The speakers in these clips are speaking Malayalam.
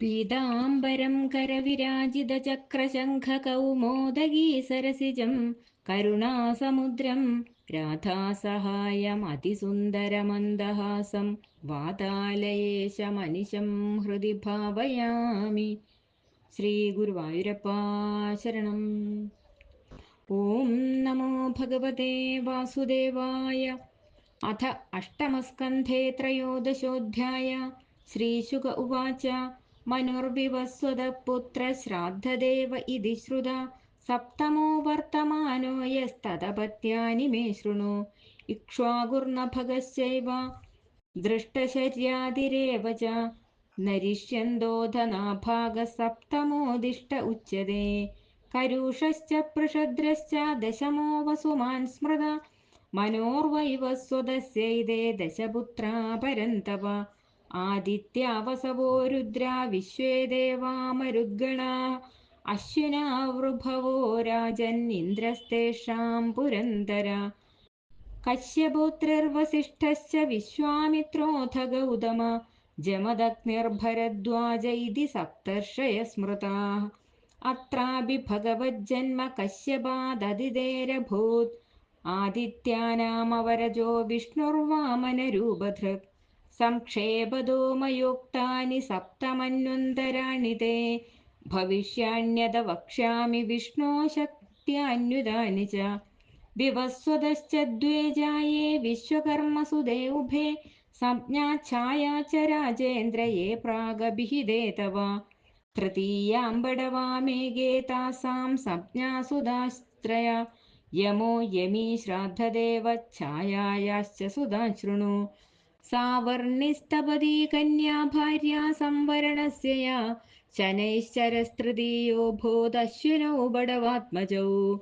പീതാംബരം करविराजितचक्रशङ्खकौमोदगी सरसिजं करुणासमुद्रं राधासहायमतिसुन्दरमन्दहासं वातालयेशमनिशं हृदि भावयामि. श्रीगुरुवायूरप्पा शरणम्. ഓം നമോ ഭഗവതേ വാസുദേവായ. അഥ അഷ്ടമസ്കന്ധേ ത്രയോദശോऽധ്യായ. ശ്രീശുക ഉവാച മനുർവിവസ്വതഃ പുത്രശ്രാദ്ധദേവ ഇതി ശ്രുത സപ്തമോ വർത്തമാനോ യസ്തതപത്യാനി മേ ശൃണു. ഇക്ഷ്വാകുർനഭഗശ്ചൈവ ദൃഷ്ടശര്യാതിരേവ ച നരിഷ്യന്തോധനാഭാഗഃ സപ്തമോദിഷ്ട ഉച്യത്തെ. കരുഷശ്ച പൃഷദ്രശ്ച ദശമോ വസുമാൻ സ്മൃത മനോർവൈവസ്വതസ്യൈതേ ദശപുത്രാ പരന്തപ. ആദിത്യാവസവോ രുദ്രാ വിശ്വേ ദേവാ മരുദ്ഗണാഃ അശ്വിനാ വൃഭവോ രാജൻ ഇന്ദ്രസ്തേഷാം പുരന്തര. കശ്യപുത്രിർവസിഷ്ഠശ്ച വിശ്വാമിത്രോऽഥ ഗൗതമ ജമദഗ്നിർഭരദ്വാജ ഇതി സപ്തർഷയഃ സ്മൃതാഃ. അത്രാപി ഭഗവജ്ജന്മ കശ്യപാദതിഥേരഭൂത് ആദിത്യാനാമവരജോ വിഷ്ണുർവാമനരൂപധൃക്. സംക്ഷേപദോ മയോക്താനി സപ്തമന്വന്തരാണി തേ ഭവിഷ്യാണ്യത വക്ഷ്യാമി വിഷ്ണോ ശക്ത്യാന്യുതാനി ച. വിവസ്വതശ്ച ദ്വേ ജായേ വിശ്വകർമ്മസുതേ ഉഭേ സംജ്ഞാച്ഛായാ ച രാജേന്ദ്ര യേ പ്രാഗഭിഹിതേ തവ. തൃതീയാം ബടവാമേഘേ താസാം സംജ്ഞാസുതാസ്ത്രയ യമോ യമീ ശ്രാദ്ധദേവച്ഛായായാശ്ച സുതാൻ ശൃണു. സാവർണിസ്തപതി കന്യാ ഭാര്യ സംവരണസ്യ യാ ശനൈശ്ചരസ്തൃതീയോ ഭൂതശ്വിനോ ബടവാത്മജൗ.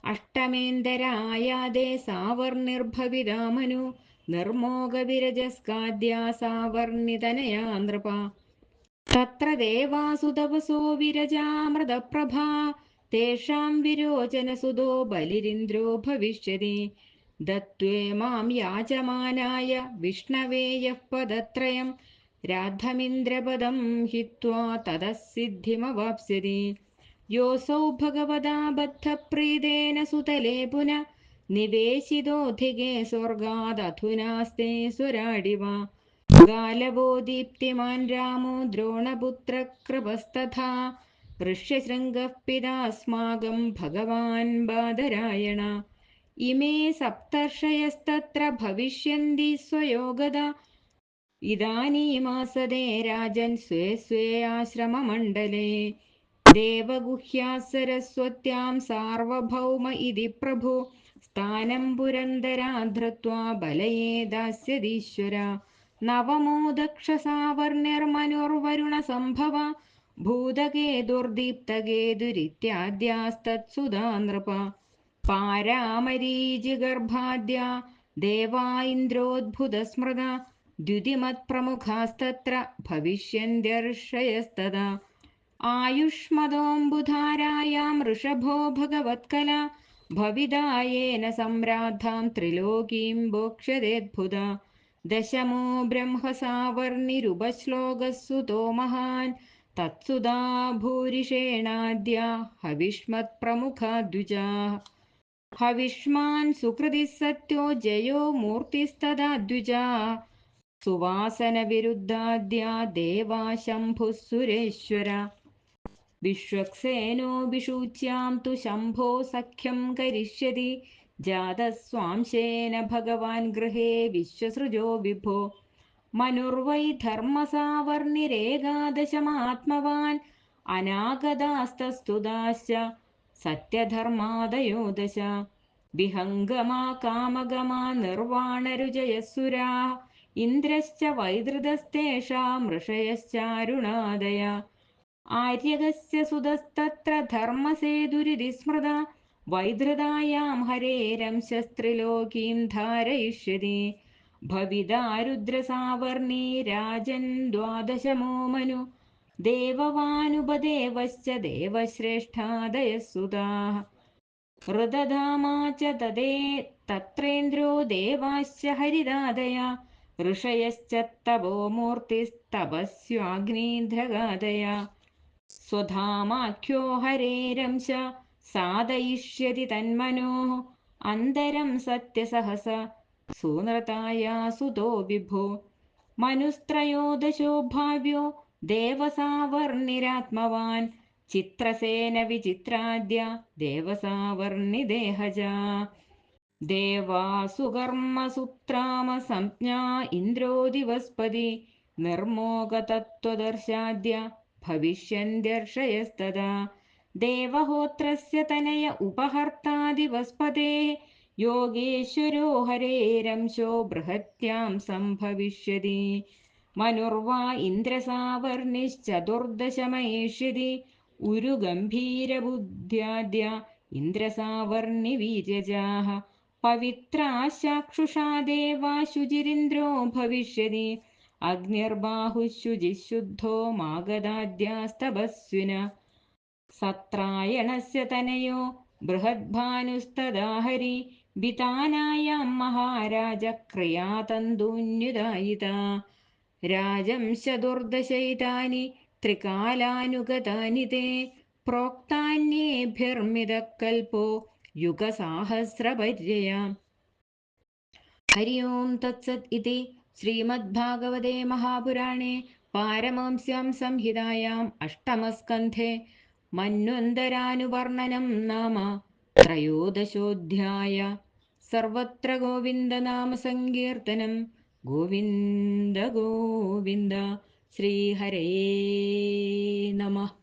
അഷ്ടമേന്തരായാദേ സാവർണിർഭവിതാ മനു നിർമോകവിരജസ്കാദ്യാ സാവർണിതനയാ നൃപ. തത്ര ദേവാസു തപസോ വിരജാമൃതപ്രഭാ തേഷാം വിരോചനസുതോ ബലിരിന്ദ്രോ ഭവിഷ്യതി. ദത്വേമാം യാചമാനായ വിഷ്ണവേ യഃ പദത്രയം രാദ്ധമിന്ദ്രപദം ഹിത്വാ തതഃ സിദ്ധിമവാപ്സ്യതി. യോऽസൗ ഭഗവതാ ബദ്ധപ്രീതേന സുതലേ പുനഃ നിവേശിതോऽധികേ സ്വർഗാദധുനാസ്തേ സ്വരാടിവ. ഗാലവോ ദീപ്തിമാൻ രാമോ ദ്രോണപുത്രകൃപസ്തഥാ ഋഷ്യശൃംഗഃ പിതാസ്മാകം ഭഗവാൻ ബാദരായണ. ഇമേ സപ്തർഷയസ്തത്ര ഭവിഷ്യന്തി സ്വയോഗദാ ഇദാനീമാസദേ രാജൻ സ്വേ സ്വേ ആശ്രമമണ്ഡലേ. ദേവഗുഹ്യാः സരസ്വത്യാം സാർവഭൗമ ഇതി പ്രഭു സ്ഥാനം പുരന്തരാധൃത്വാ ബലയേ ദാസ്യതീശ്വര. നവമോ ദക്ഷസാവർണിർമനുർവരുണസംഭവ ഭൂതകേതുർദീപ്തകേതുരിത്യാദ്യാസ്തത്സുതാ നൃപ. പാരാമരീചിഗർഭാദ്യാ ദേവാ ഇന്ദ്രോദ്ഭുതസ്മൃത ദ്യുതിമത്പ്രമുഖാസ്തത്ര ഭവിഷ്യന്ത്യർഷയസ്തദാ. ആയുഷ്മദോऽംബുധാരായാം ഋഷഭോ ഭഗവത്കല ഭവിതായേന സംരാധാം ത്രിലോകീം ഭോക്ഷ്യതേദ്ഭുത. ദശമോ ബ്രഹ്മസാവർണിരുപശ്ലോകസുതോ മഹാൻ തത്സുതാ ഭൂരിഷേണാദ്യാ ഹവിഷ്മത്പ്രമുഖാ ദ്വിജാഃ. ഹവിഷ്മാൻ സുകൃതിഃ സത്യോ ജയോ മൂർത്തിസ്തഥാ ദ്വിജാഃ സുവാസനവിരുദ്ധാദ്യാ ദേവാ ശംഭുഃ സുരേശ്വര. വിശ്വക്സേനോ വിഷൂച്യാം തു ശംഭോ സഖ്യം കരിഷ്യതി ജാതസ്വാംശേന ഭഗവാൻ ഗൃഹേ വിശ്വസൃജോ വിഭോ. മനുർവൈ ധർമ്മസാവർണിരേകാദശമാത്മവാൻ അനാഗതാസ്തസ്തുതാശ്ച സത്യധർമാദയോ ദശ. വിഹംഗമാ കാമഗമാ നിർവാണരുജയസുരാः ഇന്ദ്രശ്ച വൈദൃതസ്തേഷാം ഋഷയശ്ചാരുണാദയ. ആര്യകസ്യ സുതസ്തത്ര ധർമ്മസേതുരിതി സ്മൃത വൈദൃതായാം ഹരേരംശസ്ത്രിലോകീം ധാരയിഷ്യതി. ഭവിതാ രുദ്രസാവർണീ രാജൻ ദ്വാദശമോ മനു ദേവവാനുപദേവശ്ച ദേവശ്രേഷ്ഠാദയഃ സുതാഃ. ഋതധാമാ ച തത്രേന്ദ്രോ ദേവാശ്ച ഹരിദാദയ ഋഷയശ്ച തപോ മൂർത്തിസ്തപസ്വാഗ്നീന്ദ്രഗാതയാ സ്വധാമാഖ്യോ ഹരേരംശ സാധയിഷ്യതി തന്മനോഃ അന്തരം സത്യസഹസ സൂനൃതായാസുതോ വിഭോ മനുസ്ത്രയോദശോ ഭാവ്യോ ദേവസാവർണിരാത്മവാൻ ചിത്രസേന വിചിത്രാദ്യ ദേവസാവർണിദേഹജാ ദേവാസുകർമ്മസുത്രാമ സംജ്ഞാ ഇന്ദ്രോ ദിവസ്പതി നിർമോകതത്വദർശാദ്യ ഭവിഷ്യന്ത്യർഷയസ്തദാ ദേവഹോത്രസ്യ തനയ ഉപഹർത്താ ദിവസ്പതേഃ യോഗേശ്വരോ ഹരേരംശോ ബൃഹത്യാം സംഭവിഷ്യതി മനുർവാ ഇന്ദ്രസാവർണിശ്ചതുർദശമയേഷ്യതി ഉരുഗംഭീരബുദ്ധ്യാദ്യ ഇന്ദ്രസാവർണിവീര്യജാഃ പവിത്രാശാക്ഷുഷാ ദേവാ ശുചിരിന്ദ്രോ ഭവിഷ്യതി അഗ്നിർബാഹുശുചിശുദ്ധോ മാഗധാദ്യാസ്തപസ്വിന സത്രായണസ്യ തനയോ ബൃഹദ്ഭാനുസ്തദാഹരി വിതാനായാം മഹാരാജ ക്രിയാതന്തൂന്യുദായിതാ രാജംശദുർദശൈതാനി ത്രികാലാനുഗതാനി തേ പ്രോക്താന്യേഭിർമിതക്കൽപോ യുഗസാഹസ്രപര്യയാ ഹരി ഓം തത്സത് ഇതി ശ്രീമദ്ഭാഗവതേ മഹാപുരാണേ പാരമംസ്യാം സംഹിതായാം അഷ്ടമസ്കന്ധേ മന്വന്തരാനുവർണനം നാമ ത്രയോദശോऽധ്യായ സർവത്ര ഗോവിന്ദനാമസങ്കീർത്തനം ഗോവിന്ദ ഗോവിന്ദ ശ്രീഹരേ നമഃ.